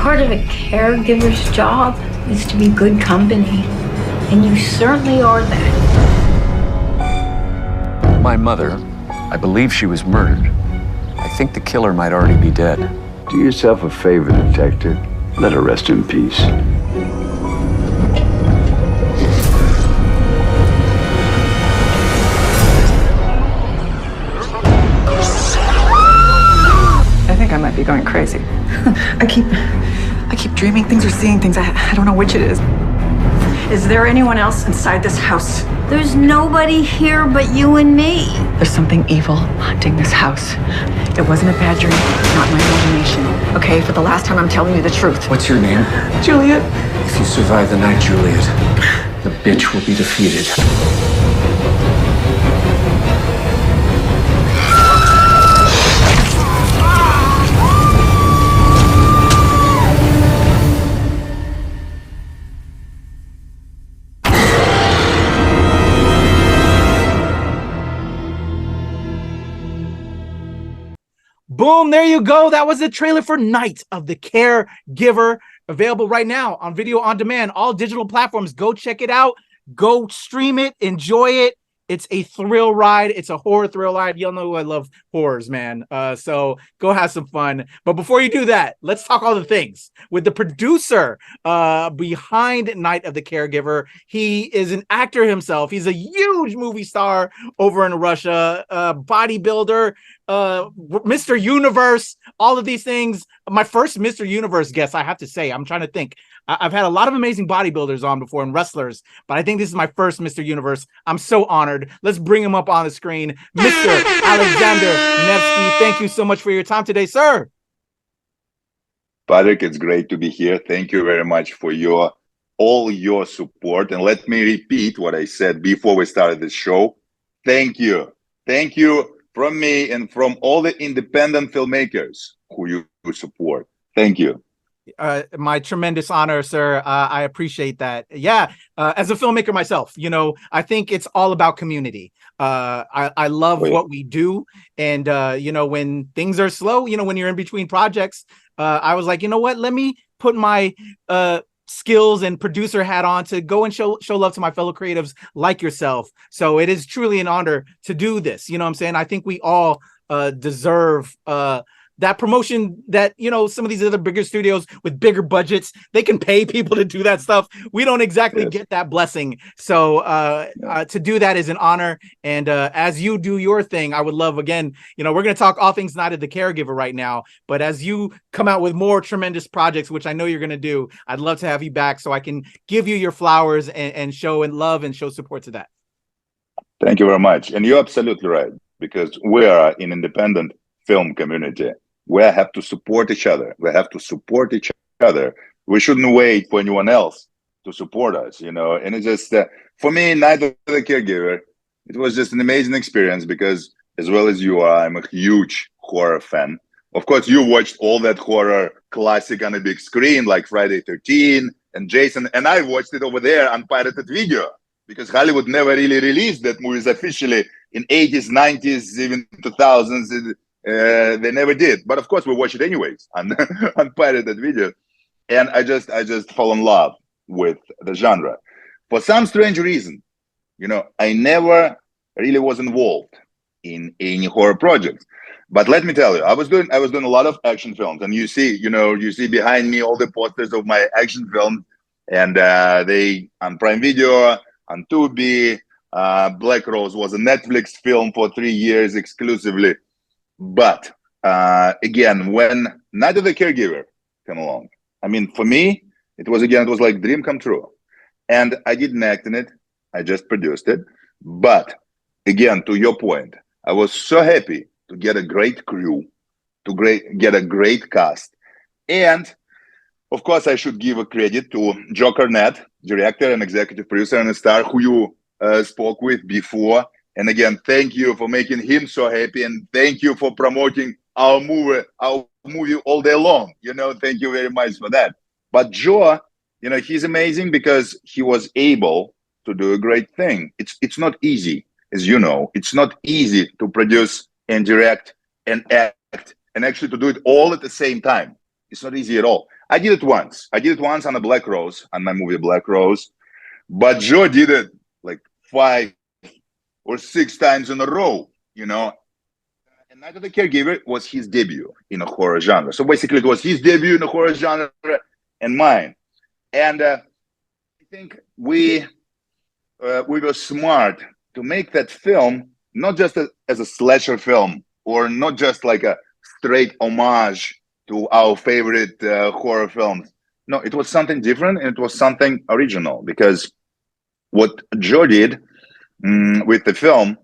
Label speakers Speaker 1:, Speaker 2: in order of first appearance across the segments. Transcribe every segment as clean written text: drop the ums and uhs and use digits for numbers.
Speaker 1: Part of a caregiver's job is to be good company, and you certainly are that.
Speaker 2: My mother, I believe she was murdered. I think the killer might already be dead.
Speaker 3: Do yourself a favor, detective. Let her rest in peace.
Speaker 4: I think I might be going crazy. I keep dreaming things or seeing things. I don't know which it is. Is there anyone else inside this house?
Speaker 1: There's nobody here but you and me.
Speaker 4: There's something evil haunting this house. It wasn't a bad dream, not my imagination. Okay, for the last time, I'm telling you the truth.
Speaker 2: What's your name?
Speaker 4: Juliet.
Speaker 2: If you survive the night, Juliet, the bitch will be defeated.
Speaker 5: Boom, there you go. That was the trailer for Night of the Caregiver, available right now on video on demand, all digital platforms. Go check it out. Go stream it. Enjoy it. It's a thrill ride. It's a horror thrill ride. Y'all know I love horrors, man. So go have some fun. But before you do that, let's talk all the things with the producer behind Night of the Caregiver. He is an actor himself. He's a huge movie star over in Russia, bodybuilder, Mr. Universe, all of these things. My first Mr. Universe guest, I have to say, I'm trying to think. I've had a lot of amazing bodybuilders on before and wrestlers, but I think this is my first Mr. Universe. I'm so honored. Let's bring him up on the screen. Mr. Alexander Nevsky, thank you so much for your time today, sir.
Speaker 6: Patrick, it's great to be here. Thank you very much for all your support. And let me repeat what I said before we started the show. Thank you. Thank you from me and from all the independent filmmakers who you support. Thank you.
Speaker 5: My tremendous honor, sir. I appreciate that. Yeah, as a filmmaker myself, I think it's all about community. I love what we do. And, when things are slow, when you're in between projects, I was like, you know what, let me put my skills and producer hat on to go and show love to my fellow creatives like yourself. So it is truly an honor to do this. You know what I'm saying? I think we all deserve that promotion that, some of these other bigger studios with bigger budgets, they can pay people to do that stuff. We don't exactly get that blessing. So to do that is an honor. And as you do your thing, I would love, again, we're going to talk all things Night of the Caregiver right now. But as you come out with more tremendous projects, which I know you're going to do, I'd love to have you back so I can give you your flowers and show and love and show support to that.
Speaker 6: Thank you very much. And you're absolutely right, because we are an independent film community. We have to support each other. We have to support each other. We shouldn't wait for anyone else to support us, And it's just, for me, Night of the Caregiver, it was just an amazing experience because, as well as you are, I'm a huge horror fan. Of course, you watched all that horror classic on a big screen, like Friday 13 and Jason, and I watched it over there on pirated video because Hollywood never really released that movies officially in 80s, 90s, even 2000s. They never did, but of course we watch it anyways on pirated video, and I just fall in love with the genre for some strange reason. I never really was involved in any horror projects, but let me tell you, I was doing a lot of action films, and you see behind me all the posters of my action films, and they on Prime Video, on Tubi. Black Rose was a Netflix film for 3 years exclusively. But again, when Night of the Caregiver came along, I mean, for me, it was like dream come true. And I didn't act in it. I just produced it. But again, to your point, I was so happy to get a great crew, get a great cast. And of course, I should give a credit to Joe Cornett, director and executive producer and a star who you spoke with before. And again, thank you for making him so happy, and thank you for promoting our movie all day long. Thank you very much for that. But Joe, he's amazing because he was able to do a great thing. It's not easy, as you know. It's not easy to produce and direct and act and actually to do it all at the same time. It's not easy at all. I did it once. I did it once on a Black Rose, on my movie Black Rose. But Joe did it like 5 or 6 times in a row, you know. And Night of the Caregiver was his debut in a horror genre. So basically it was his debut in a horror genre and mine. And I think we were smart to make that film not just as a slasher film, or not just like a straight homage to our favorite horror films. No, it was something different, and it was something original, because what Joe did with the film,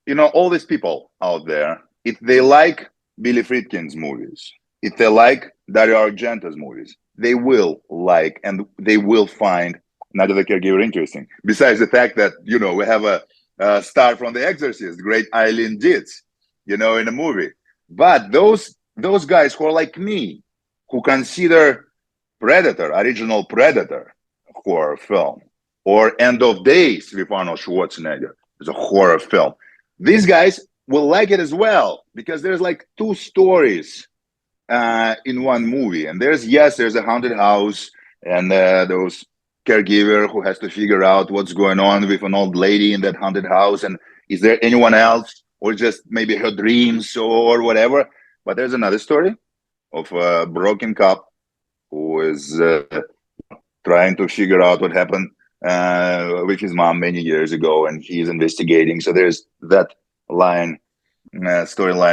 Speaker 6: you know, all these people out there, if they like Billy Friedkin's movies, if they like Dario Argento's movies, they will like and they will find Night of the Caregiver interesting. Besides the fact that, you know, we have a star from The Exorcist, great Eileen Dietz, you know, in the movie. But those guys who are like me, who consider Predator, original Predator, horror film, or End of Days with Arnold Schwarzenegger is a horror film, these guys will like it as well, because there's like 2 stories in one movie. And there's a haunted house, and those caregiver who has to figure out what's going on with an old lady in that haunted house, and is there anyone else, or just maybe her dreams or whatever. But there's another story of a broken cop who is trying to figure out what happened with his mom many years ago, and he's investigating. So there's that storyline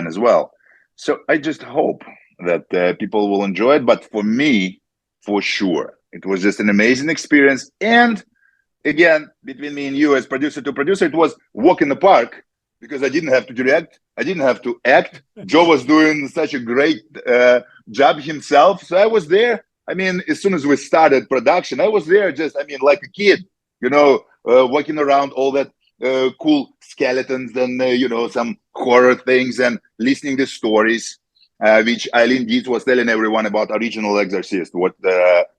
Speaker 6: as well. So I just hope that people will enjoy it. But for me, for sure, it was just an amazing experience. And again, between me and you as producer to producer, it was walk in the park, because I didn't have to direct, I didn't have to act. Joe was doing such a great job himself. So I was there. I mean, as soon as we started production, I was there just, like a kid, you know, walking around all that cool skeletons and, you know, some horror things, and listening to stories, which Eileen Dietz was telling everyone about original Exorcist,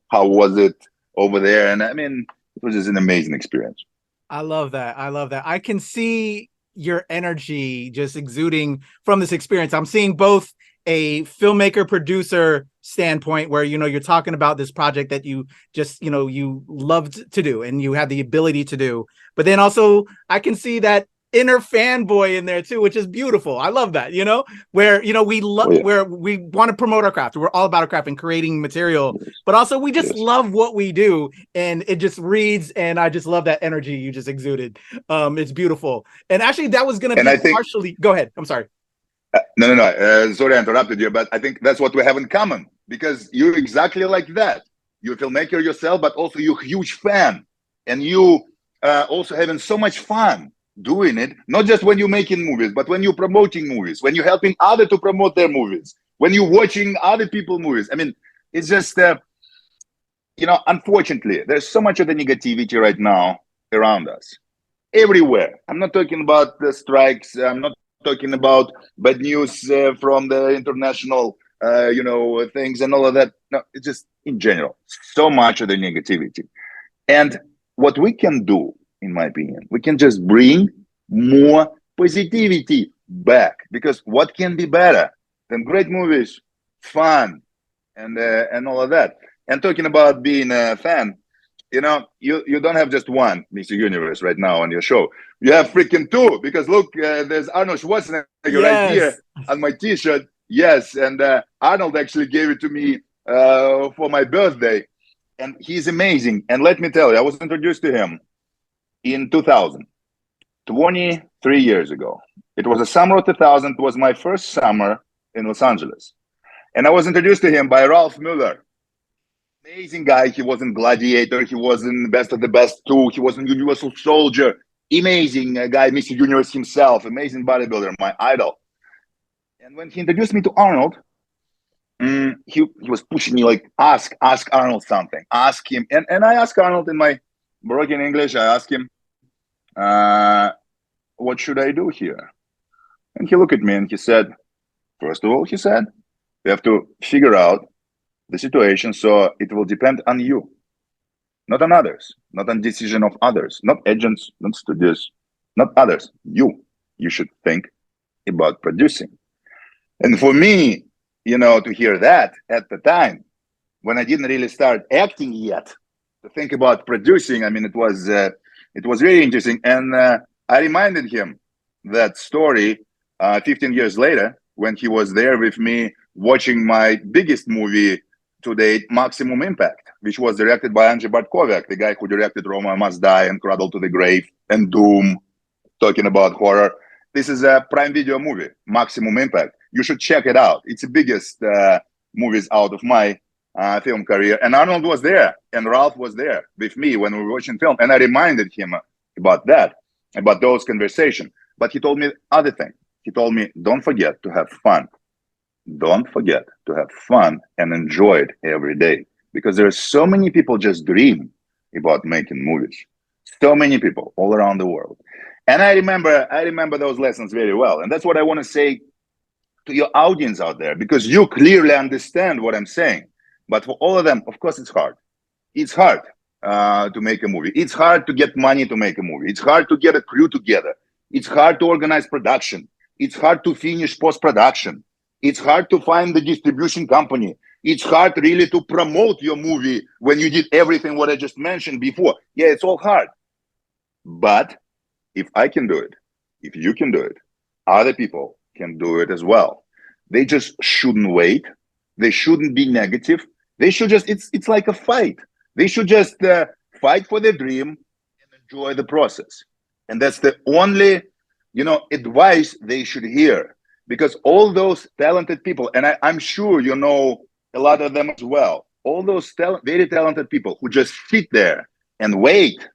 Speaker 6: how was it over there. And I mean, it was just an amazing experience.
Speaker 5: I love that. I can see your energy just exuding from this experience. I'm seeing both a filmmaker producer standpoint, where, you know, you're talking about this project that you just, you know, you loved to do and you had the ability to do, but then also I can see that inner fanboy in there too, which is beautiful. I love that, you know, where, you know, we love, where we want to promote our craft. We're all about our craft and creating material, but also we just love what we do, and it just reads. And I just love that energy you just exuded. It's beautiful. And actually that was going to be partially, go ahead. I'm sorry.
Speaker 6: No. Sorry I interrupted you, but I think that's what we have in common, because you're exactly like that. You're a filmmaker yourself, but also you're a huge fan, and you also having so much fun doing it, not just when you're making movies, but when you're promoting movies, when you're helping others to promote their movies, when you're watching other people's movies. I mean, it's just, you know, unfortunately, there's so much of the negativity right now around us, everywhere. I'm not talking about the strikes. I'm not talking about bad news from the international, you know, things and all of that. No, it's just in general, so much of the negativity. And what we can do, in my opinion, we can just bring more positivity back, because what can be better than great movies, fun, and all of that. And talking about being a fan, you know, you don't have just one Mr. Universe right now on your show. You have freaking 2, because look, there's Arnold Schwarzenegger right here on my T-shirt. Yes, and Arnold actually gave it to me for my birthday, and he's amazing. And let me tell you, I was introduced to him in 2000, 23 years ago. It was the summer of 2000. It was my first summer in Los Angeles. And I was introduced to him by Ralph Mueller. Amazing guy. He was in Gladiator. He was in Best of the Best 2. He was in Universal Soldier. Amazing guy, Mr. Universe himself. Amazing bodybuilder, my idol. And when he introduced me to Arnold, he was pushing me like, ask Arnold something. Ask him. And I asked Arnold in my broken English. I asked him, what should I do here? And he looked at me and he said, first of all, he said, we have to figure out the situation, so it will depend on you, not on others, not on decision of others, not agents, not studios, not others. You should think about producing. And for me, you know, to hear that at the time when I didn't really start acting yet, to think about producing. I mean, it was very interesting. And I reminded him that story 15 years later when he was there with me watching my biggest movie to date, Maximum Impact, which was directed by Andrzej Bartkowiak, the guy who directed Roma Must Die and Cradle to the Grave and Doom, talking about horror. This is a Prime Video movie, Maximum Impact. You should check it out. It's the biggest movies out of my film career. And Arnold was there, and Ralph was there with me when we were watching film. And I reminded him about that, about those conversations. But he told me other thing. He told me, don't forget to have fun. Don't forget to have fun and enjoy it every day. Because there are so many people just dream about making movies. So many people all around the world. And I remember those lessons very well. And that's what I want to say to your audience out there, because you clearly understand what I'm saying. But for all of them, of course, it's hard. It's hard to make a movie. It's hard to get money to make a movie. It's hard to get a crew together. It's hard to organize production. It's hard to finish post-production. It's hard to find the distribution company. It's hard really to promote your movie when you did everything what I just mentioned before. Yeah, it's all hard. But if I can do it, if you can do it, other people can do it as well. They just shouldn't wait. They shouldn't be negative. They should just, it's like a fight. They should just fight for their dream and enjoy the process. And that's the only, advice they should hear. Because all those talented people, and I'm sure you know a lot of them as well, all those very talented people who just sit there and wait,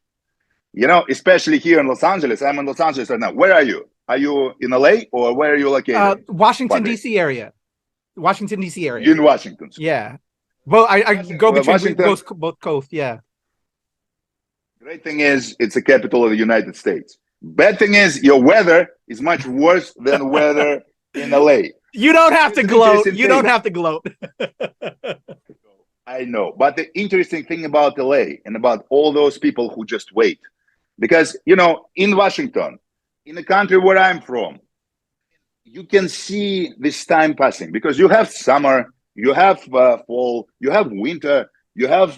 Speaker 6: especially here in Los Angeles. I'm in Los Angeles right now. Where are you? Are you in LA or where are you located?
Speaker 5: Washington, D.C. area. Washington, D.C. area.
Speaker 6: In Washington.
Speaker 5: Yeah. Well, I go between both coasts. Yeah.
Speaker 6: Great thing is it's the capital of the United States. Bad thing is your weather is much worse than weather in LA.
Speaker 5: You don't have to gloat. You don't have to gloat.
Speaker 6: I know. But the interesting thing about LA and about all those people who just wait, because, in Washington, in the country where I'm from, you can see this time passing because you have summer, you have fall, you have winter, you have,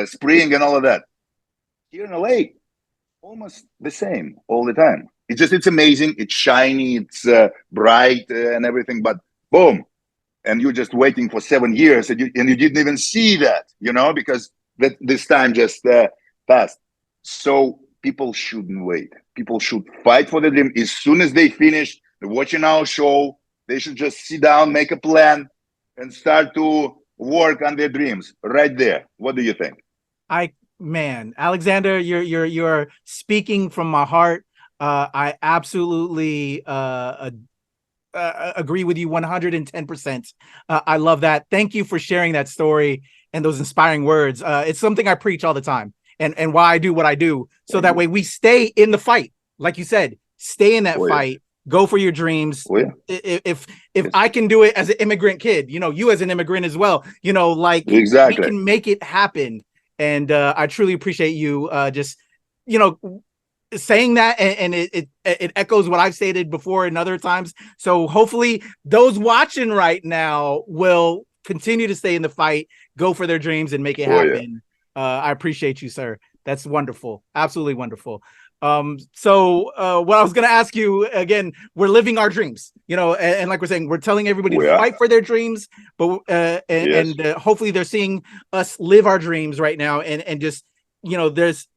Speaker 6: spring and all of that. Here in LA, almost the same all the time. It's amazing. It's shiny, it's bright and everything, but boom. And you're just waiting for 7 years and you didn't even see that, because this time just passed. So people shouldn't wait. People should fight for the dream. As soon as they finish watching our show, they should just sit down, make a plan, and start to work on their dreams right there. What do you think?
Speaker 5: Alexander, you're speaking from my heart. I absolutely agree with you 110%. I love that. Thank you for sharing that story and those inspiring words. It's something I preach all the time. And why I do what I do, so that way we stay in the fight. Like you said, stay in that fight, go for your dreams. If I can do it as an immigrant kid, you as an immigrant as well, exactly. We can make it happen. And I truly appreciate you just, saying that, and it echoes what I've stated before and other times. So hopefully those watching right now will continue to stay in the fight, go for their dreams and make it happen. Yeah. I appreciate you, sir. That's wonderful. Absolutely wonderful. So what I was going to ask you again, we're living our dreams, and like we're saying, we're telling everybody to fight for their dreams, but and hopefully they're seeing us live our dreams right now. And just, there's,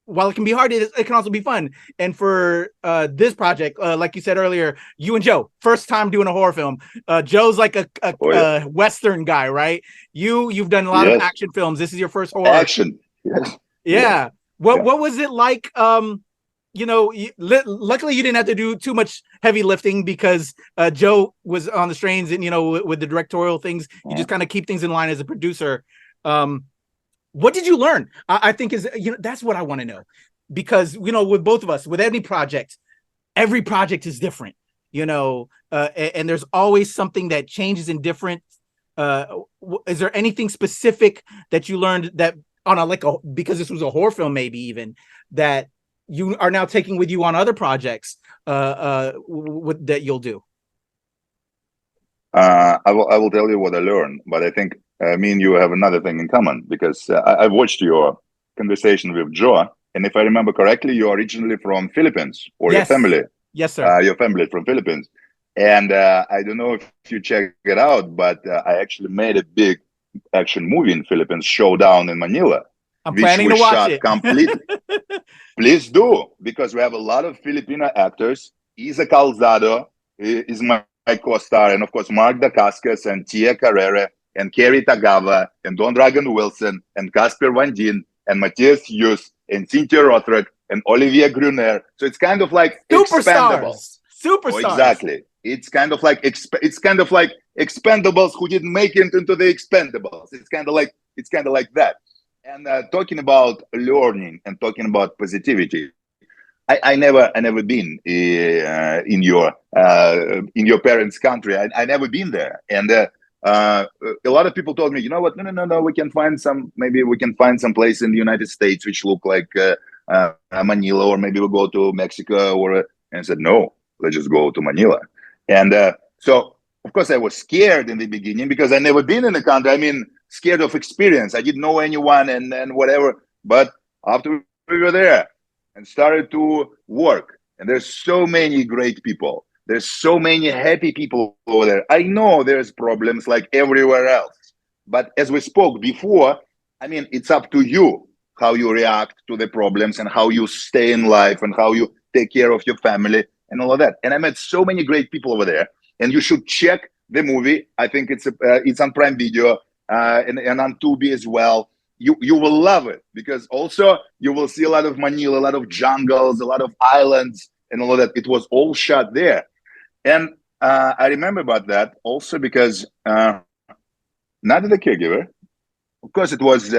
Speaker 5: while it can be hard, it can also be fun. And for this project, like you said earlier, you and Joe, first time doing a horror film. Joe's like a Western guy, right? You've done a lot of action films. This is your first horror.
Speaker 6: Action. Yes.
Speaker 5: Yeah. What was it like? Luckily you didn't have to do too much heavy lifting because Joe was on the strains and, with the directorial things, you just kind of keep things in line as a producer. What did you learn? I think that's what I want to know, because, with both of us, with any project, every project is different, and there's always something that changes in different. Is there anything specific that you learned that because this was a horror film, maybe even that you are now taking with you on other projects that you'll do?
Speaker 6: I will tell you what I learned, but I think me and you have another thing in common, because I've watched your conversation with Joe, and if I remember correctly, you're originally from Philippines, or
Speaker 5: Yes.
Speaker 6: your family.
Speaker 5: Yes, sir.
Speaker 6: Your family is from Philippines. And I don't know if you check it out, but I actually made a big action movie in Philippines, Showdown in Manila.
Speaker 5: I'm planning to watch it.
Speaker 6: Completely. Please do, because we have a lot of Filipino actors. Isa Calzado is my co-star, and of course Mark Dacascos and Tia Carrere and Kerry Tagava and Don Dragon Wilson and Casper Van Dien and Matthias Hughes and Cynthia Rothrock and Olivier Gruner. So it's kind of like Expendables.
Speaker 5: Superstars.
Speaker 6: Oh, exactly. It's kind of like Expendables who didn't make it into the Expendables. It's kind of like that. And talking about learning and talking about positivity, I never been in your parents' country. I never been there, and a lot of people told me, you know what? No. We can find some place in the United States which look like Manila, or maybe we'll go to Mexico, and I said no, let's just go to Manila. And so of course I was scared in the beginning because I never been in the country. I mean, scared of experience. I didn't know anyone and whatever. But after we were there and started to work, and there's so many great people. There's so many happy people over there. I know there's problems like everywhere else. But as we spoke before, I mean, it's up to you how you react to the problems and how you stay in life and how you take care of your family and all of that. And I met so many great people over there. And you should check the movie. I think it's on Prime Video and on Tubi as well. You will love it, because also you will see a lot of Manila, a lot of jungles, a lot of islands and all of that. It was all shot there. And I remember about that also because not the caregiver. Of course, it was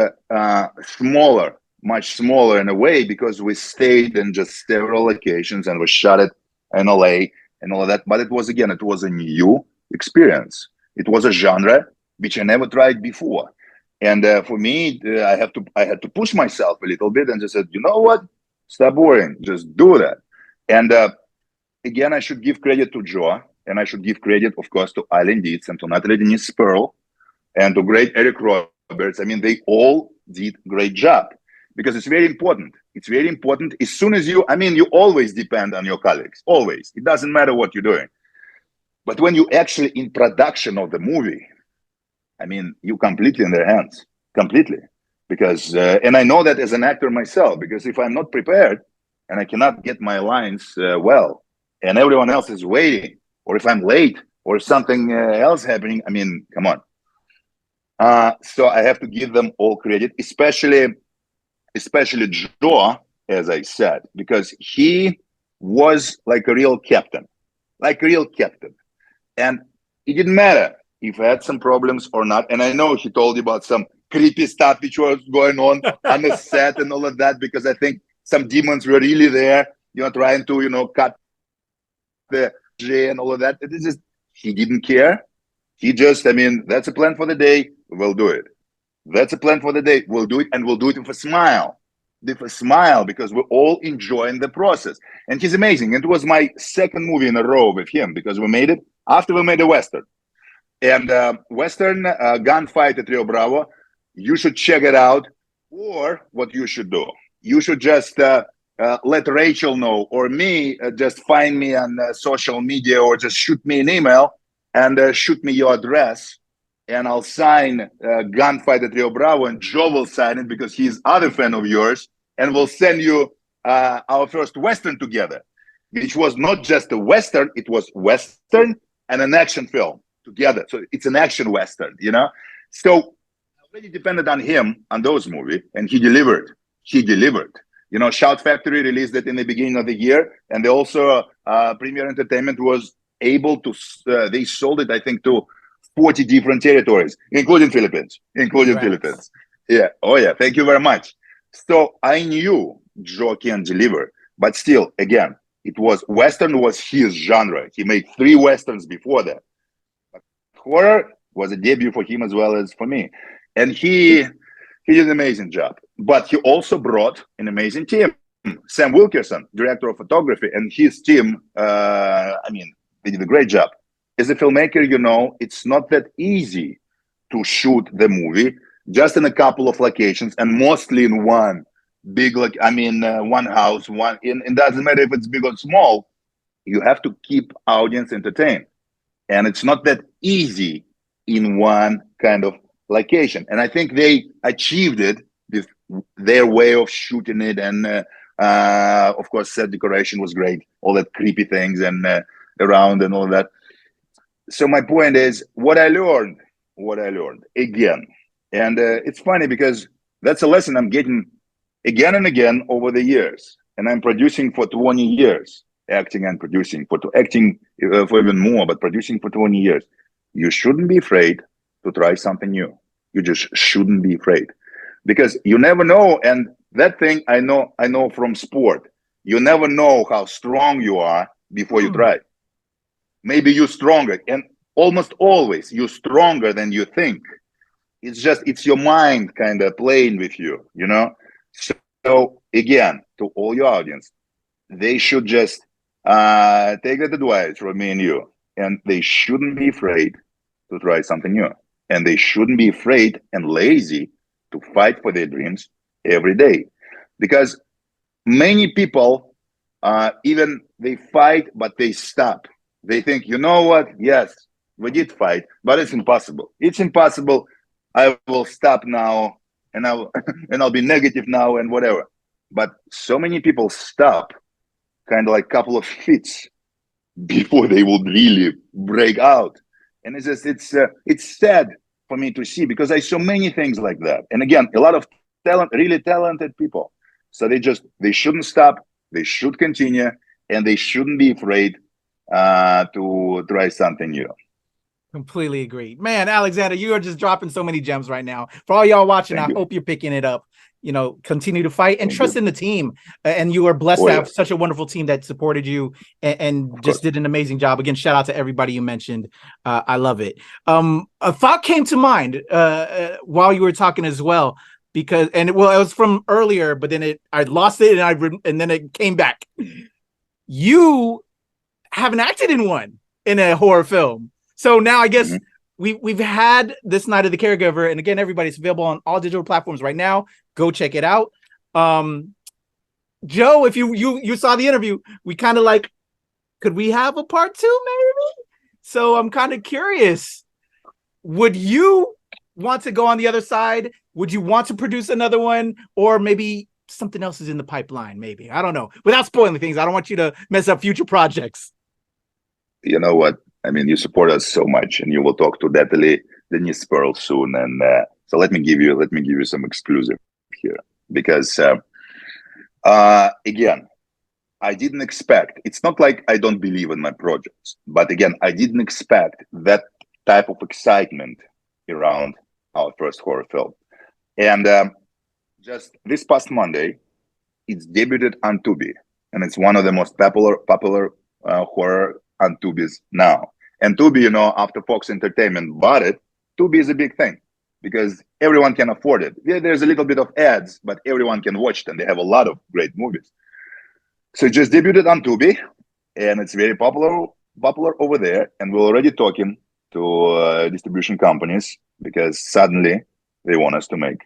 Speaker 6: smaller, much smaller in a way, because we stayed in just several locations and we shot it in LA and all of that. But it was a new experience. It was a genre which I never tried before. And for me, I had to push myself a little bit and just said, you know what? Stop worrying. Just do that. And again, I should give credit to Joe, and I should give credit, of course, to Eileen Dietz and to Natalie Denise Pearl and to great Eric Roberts. I mean, they all did a great job, because it's very important. It's very important. As soon as you always depend on your colleagues, always. It doesn't matter what you're doing. But when you actually in production of the movie, I mean, you completely in their hands, completely. Because, and I know that as an actor myself, because if I'm not prepared and I cannot get my lines well, and everyone else is waiting, or if I'm late, or something else happening, I mean, come on. So I have to give them all credit, especially Joe, as I said, because he was like a real captain. And it didn't matter if I had some problems or not. And I know he told you about some creepy stuff which was going on the set and all of that, because I think some demons were really there, trying to, cut the J and all of that. It's just, he didn't care. He just, that's a plan for the day, we'll do it. That's a plan for the day, we'll do it, and we'll do it with a smile. With a smile, because we're all enjoying the process. And he's amazing. It was my second movie in a row with him, because we made it after we made a Western. And Western Gunfight at Rio Bravo, you should check it out. Or what you should do, you should just let Rachel know, or me, just find me on social media, or just shoot me an email and shoot me your address, and I'll sign Gunfight at Rio Bravo, and Joe will sign it because he's other fan of yours, and we'll send you our first Western together, which was not just a Western, it was Western and an action film together. So it's an action Western, So I already depended on him on those movies, and he delivered. Shout Factory released it in the beginning of the year, and they also, Premier Entertainment was able to, they sold it, I think, to 40 different territories, including Philippines. Yeah. Oh, yeah. Thank you very much. So I knew Joe can deliver, but still, again, Western was his genre. He made 3 Westerns before that. But horror was a debut for him as well as for me. And he did an amazing job. But he also brought an amazing team. Sam Wilkerson, director of photography, and his team, they did a great job. as a filmmaker, you know, it's not that easy to shoot the movie just in a couple of locations and mostly in one big, like, one house, it doesn't matter if it's big or small, you have to keep audience entertained. And it's not that easy in one kind of location. And I think they achieved it with their way of shooting it. And of course, set decoration was great, all that creepy things and around and all that. So my point is what I learned again. And it's funny because that's a lesson I'm getting again and again over the years. And I'm producing for 20 years, acting and producing for even more, but producing for 20 years. You shouldn't be afraid to try something new. You just shouldn't be afraid, because you never know. And that thing I know from sport. You never know how strong you are before you try. Maybe you're stronger, and almost always you're stronger than you think. It's your mind kind of playing with you, you know? So again, to all your audience, they should just take that advice from me and you, and they shouldn't be afraid to try something new. And they shouldn't be afraid and lazy to fight for their dreams every day. Because many people, even they fight, but they stop. They think, you know what? Yes, we did fight, but it's impossible. It's impossible. I will stop now, and I'll be negative now and whatever. But so many people stop, kind of like a couple of fits before they will really break out. And it's sad for me to see, because I saw many things like that. And again, a lot of really talented people. So they shouldn't stop. They should continue, and they shouldn't be afraid to try something new.
Speaker 5: Completely agree. Man, Alexander, you are just dropping so many gems right now. For all y'all watching, I hope you're picking it up. You know, continue to fight and trust in the team. And you are blessed to have such a wonderful team that supported you and just did an amazing job. Again, shout out to everybody you mentioned. I love it. A thought came to mind while you were talking as well, because it was from earlier, but then I lost it and then it came back. You haven't acted in a horror film. So now I guess we've had this Night of the Caregiver, and again, everybody's available on all digital platforms right now. Go check it out. Joe, if you saw the interview, we kind of like, could we have a part 2 maybe? So I'm kind of curious. Would you want to go on the other side? Would you want to produce another one, or maybe something else is in the pipeline? Maybe, I don't know. Without spoiling things, I don't want you to mess up future projects.
Speaker 6: You know what? I mean, you support us so much, and you will talk to Denise Pearl soon. And so let me give you some exclusive here, because again, I didn't expect. It's not like I don't believe in my projects, but again, I didn't expect that type of excitement around our first horror film. And just this past Monday, it's debuted on Tubi, and it's one of the most popular horror on Tubi's now. And Tubi, you know, after Fox Entertainment bought it, Tubi is a big thing because everyone can afford it. Yeah, there's a little bit of ads, but everyone can watch them. They have a lot of great movies. So it just debuted on Tubi, and it's very popular over there. And we're already talking to distribution companies, because suddenly they want us to make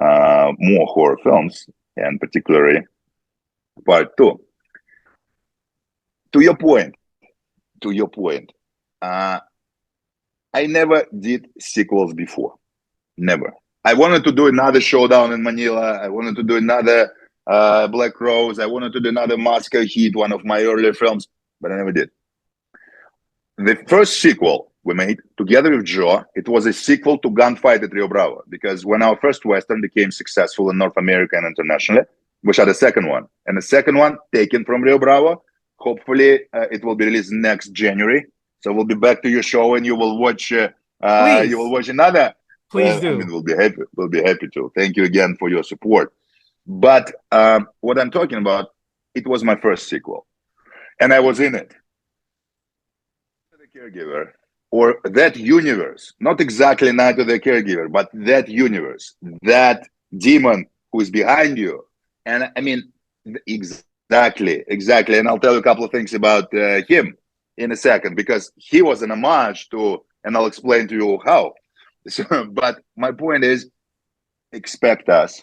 Speaker 6: more horror films, and particularly part 2. To your point, I never did sequels before. Never. I wanted to do another Showdown in Manila. I wanted to do another Black Rose. I wanted to do another Moscow Heat, one of my earlier films, but I never did. The first sequel we made together with Joe, it was a sequel to Gunfight at Rio Bravo, because when our first Western became successful in North America and internationally, we shot a second one. And the second one, taken from Rio Bravo, hopefully it will be released next January. So we'll be back to your show, and you will watch. You will watch another.
Speaker 5: Please do.
Speaker 6: I mean, we'll be happy. We'll be happy to. Thank you again for your support. But what I'm talking about, it was my first sequel, and I was in it. The Caregiver, or that universe, not exactly Night of the Caregiver, but that universe, that demon who is behind you, and I mean exactly. And I'll tell you a couple of things about him. in a second, because he was an homage to, and I'll explain to you how. So, but my point is, expect us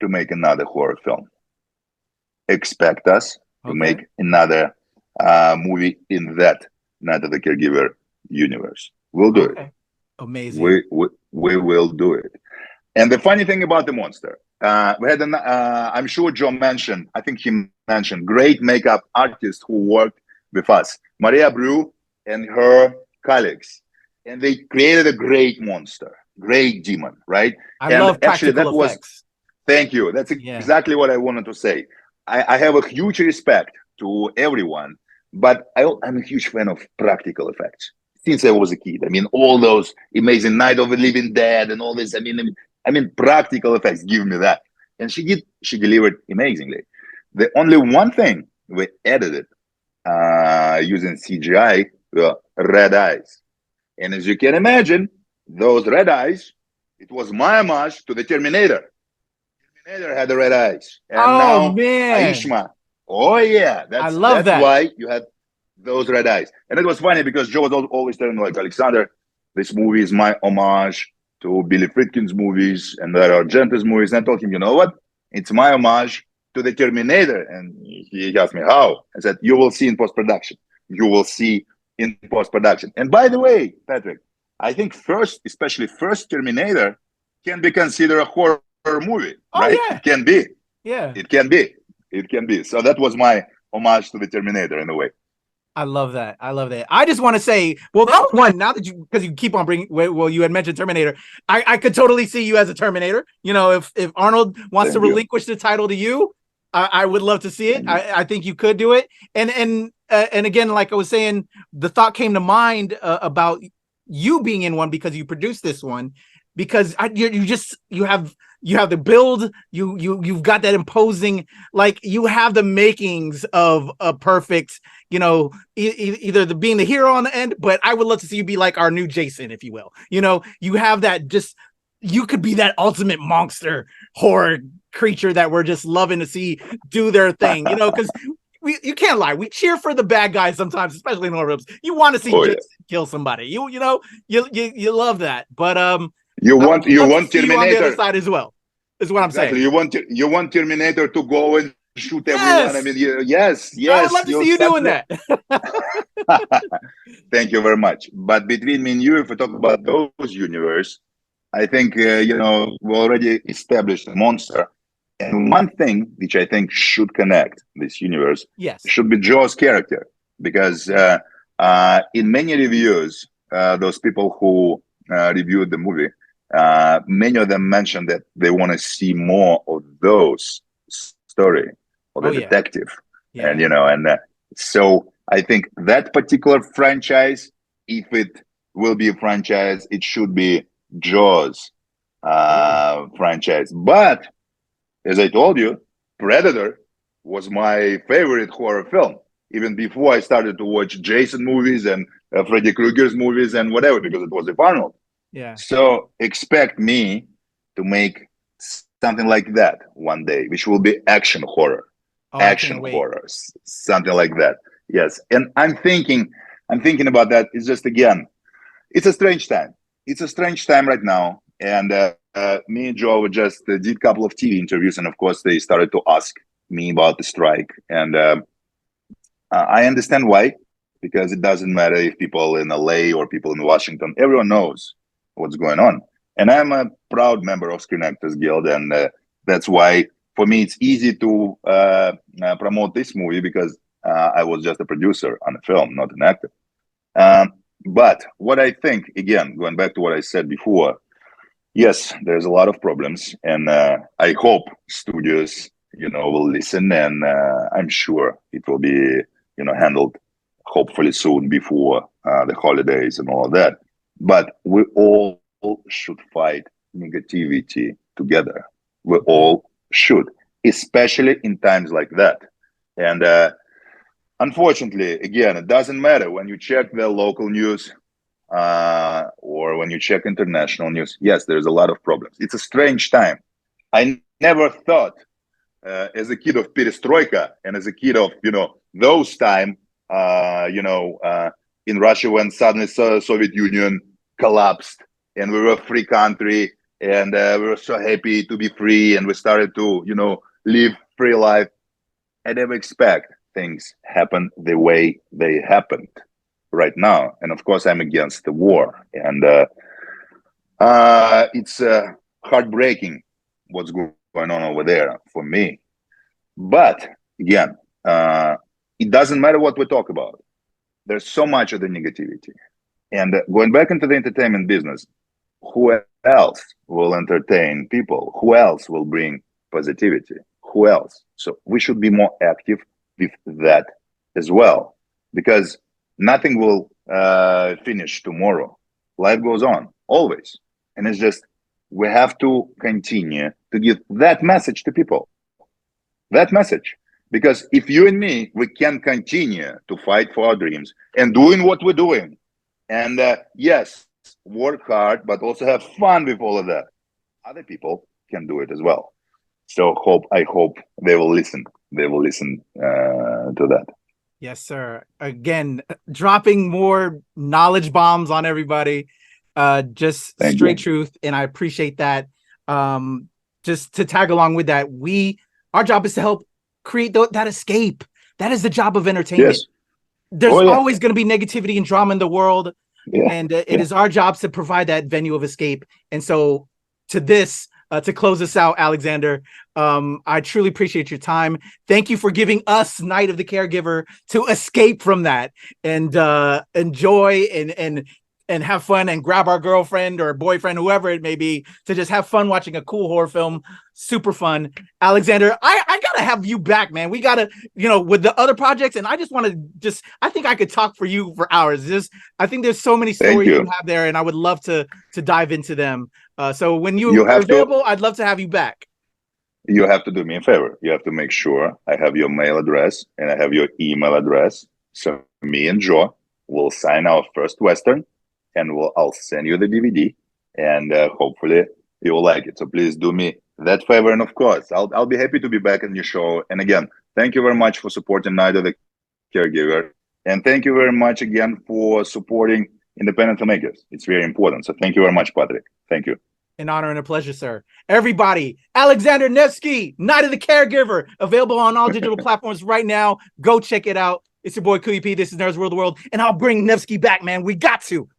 Speaker 6: to make another horror film. Expect us to make another movie in that Night of the Caregiver universe. We'll do it.
Speaker 5: Amazing.
Speaker 6: We will do it. And the funny thing about the monster, we had an, I'm sure Joe mentioned, I think he mentioned, great makeup artist who worked with us, Maria Brew and her colleagues. And they created a great monster, great demon, right?
Speaker 5: I love practical effects.
Speaker 6: Thank you. That's exactly what I wanted to say. I have a huge respect to everyone, but I'm a huge fan of practical effects since I was a kid. I mean, all those amazing Night of the Living Dead and all this. I mean, practical effects. Give me that. And she delivered amazingly. The only one thing we edited using CGI were red eyes. And as you can imagine, those red eyes, it was my homage to the Terminator. Terminator had the red eyes. And now
Speaker 5: man.
Speaker 6: Aishma. Oh, yeah.
Speaker 5: I love that.
Speaker 6: That's why you had those red eyes. And it was funny because Joe was always telling me, like, Alexander, this movie is my homage to Billy Friedkin's movies and there are Argento's movies. And I told him, you know what? It's my homage to the Terminator. And he asked me, how? I said, you will see in post-production. You will see in post-production. And by the way, Patrick, I think especially first Terminator can be considered a horror movie, right?
Speaker 5: Yeah.
Speaker 6: It can be.
Speaker 5: Yeah.
Speaker 6: It can be. It can be. So that was my homage to the Terminator in a way.
Speaker 5: I love that. I love that. I just want to say, well, that was one. Now that because you keep on bringing, well, you had mentioned Terminator. I could totally see you as a Terminator. You know, if Arnold wants to relinquish the title to you, I would love to see it. I think you could do it. And again, like I was saying, the thought came to mind about you being in one because you produced this one, because you have the build, you've got that imposing, like you have the makings of a perfect, you know, either being the hero on the end, but I would love to see you be like our new Jason, if you will. You know, you have that, you could be that ultimate monster horror creature that we're just loving to see do their thing, you know, because you can't lie. We cheer for the bad guys sometimes, especially in horror films. You want to see Jason kill somebody. You love that. But
Speaker 6: you want Terminator
Speaker 5: on the other side as well. Is what I'm saying.
Speaker 6: You want Terminator to go and shoot everyone. I mean, yes.
Speaker 5: I would love to see you doing that.
Speaker 6: Thank you very much. But between me and you, if we talk about those universe, I think we already established a monster. And one thing which I think should connect this universe should be Joe's character. Because in many reviews, those people who reviewed the movie, many of them mentioned that they want to see more of those story of the detective. And so I think that particular franchise, if it will be a franchise, it should be Joe's franchise. But as I told you, Predator was my favorite horror film, even before I started to watch Jason movies and Freddy Krueger's movies and whatever, because it was Arnold. Yeah. So expect me to make something like that one day, which will be action horror, horrors, something like that. Yes. And I'm thinking about that. It's just, again, it's a strange time. It's a strange time right now. And me and Joe just did a couple of TV interviews. And of course, they started to ask me about the strike. And I understand why, because it doesn't matter if people in LA or people in Washington, everyone knows what's going on. And I'm a proud member of Screen Actors Guild, and that's why for me it's easy to promote this movie, because I was just a producer on a film, not an actor. But what I think, again, going back to what I said before, yes, there's a lot of problems, and I hope studios, will listen, and I'm sure it will be, handled hopefully soon before the holidays and all of that. But we all should fight negativity together. We all should, especially in times like that. And unfortunately, again, it doesn't matter when you check the local news or when you check international news. Yes, there's a lot of problems. It's a strange time. I never thought as a kid of perestroika and as a kid of, those time, in Russia when suddenly Soviet Union collapsed and we were a free country and we were so happy to be free and we started to, live free life. I never expect things happen the way they happened right now. And of course, I'm against the war. And it's heartbreaking what's going on over there for me. But again, it doesn't matter what we talk about. There's so much of the negativity. And going back into the entertainment business, who else will entertain people? Who else will bring positivity? Who else? So we should be more active with that as well, because nothing will finish tomorrow. Life goes on always. And it's just, we have to continue to give that message to people. That message. Because if you and me, we can continue to fight for our dreams and doing what we're doing. And yes, work hard, but also have fun with all of that. Other people can do it as well. So I hope they will listen. They will listen to that.
Speaker 5: Yes, sir. Again, dropping more knowledge bombs on everybody. Just
Speaker 6: Thank
Speaker 5: straight
Speaker 6: you.
Speaker 5: truth. And I appreciate that. Just to tag along with that, our job is to help create that escape. That is the job of entertainment.
Speaker 6: Yes.
Speaker 5: There's
Speaker 6: Oh, yeah.
Speaker 5: always going to be negativity and drama in the world.
Speaker 6: Yeah.
Speaker 5: And it is our job to provide that venue of escape. And so to close us out, Alexander, I truly appreciate your time. Thank you for giving us Night of the Caregiver to escape from that and enjoy and have fun and grab our girlfriend or boyfriend, whoever it may be, to just have fun watching a cool horror film. Super fun. Alexander, I gotta have you back, man. We gotta, with the other projects, and I just want to I think I could talk for you for hours. I think there's so many stories you have there, and I would love to dive into them. So when you are available, I'd love to have you back.
Speaker 6: You have to do me a favor. You have to make sure I have your mail address and I have your email address. So me and Joe will sign our first Western, and I'll send you the DVD, and hopefully you will like it. So please do me that favor, and of course, I'll be happy to be back on your show. And again, thank you very much for supporting Night of the Caregiver, and thank you very much again for supporting independent filmmakers. It's very important. So thank you very much, Patrick. Thank you.
Speaker 5: An honor and a pleasure, sir. Everybody, Alexander Nevsky, Night of the Caregiver, available on all digital platforms right now. Go check it out. It's your boy Kuya P. This is Nerds World the World, and I'll bring Nevsky back, man. We got to.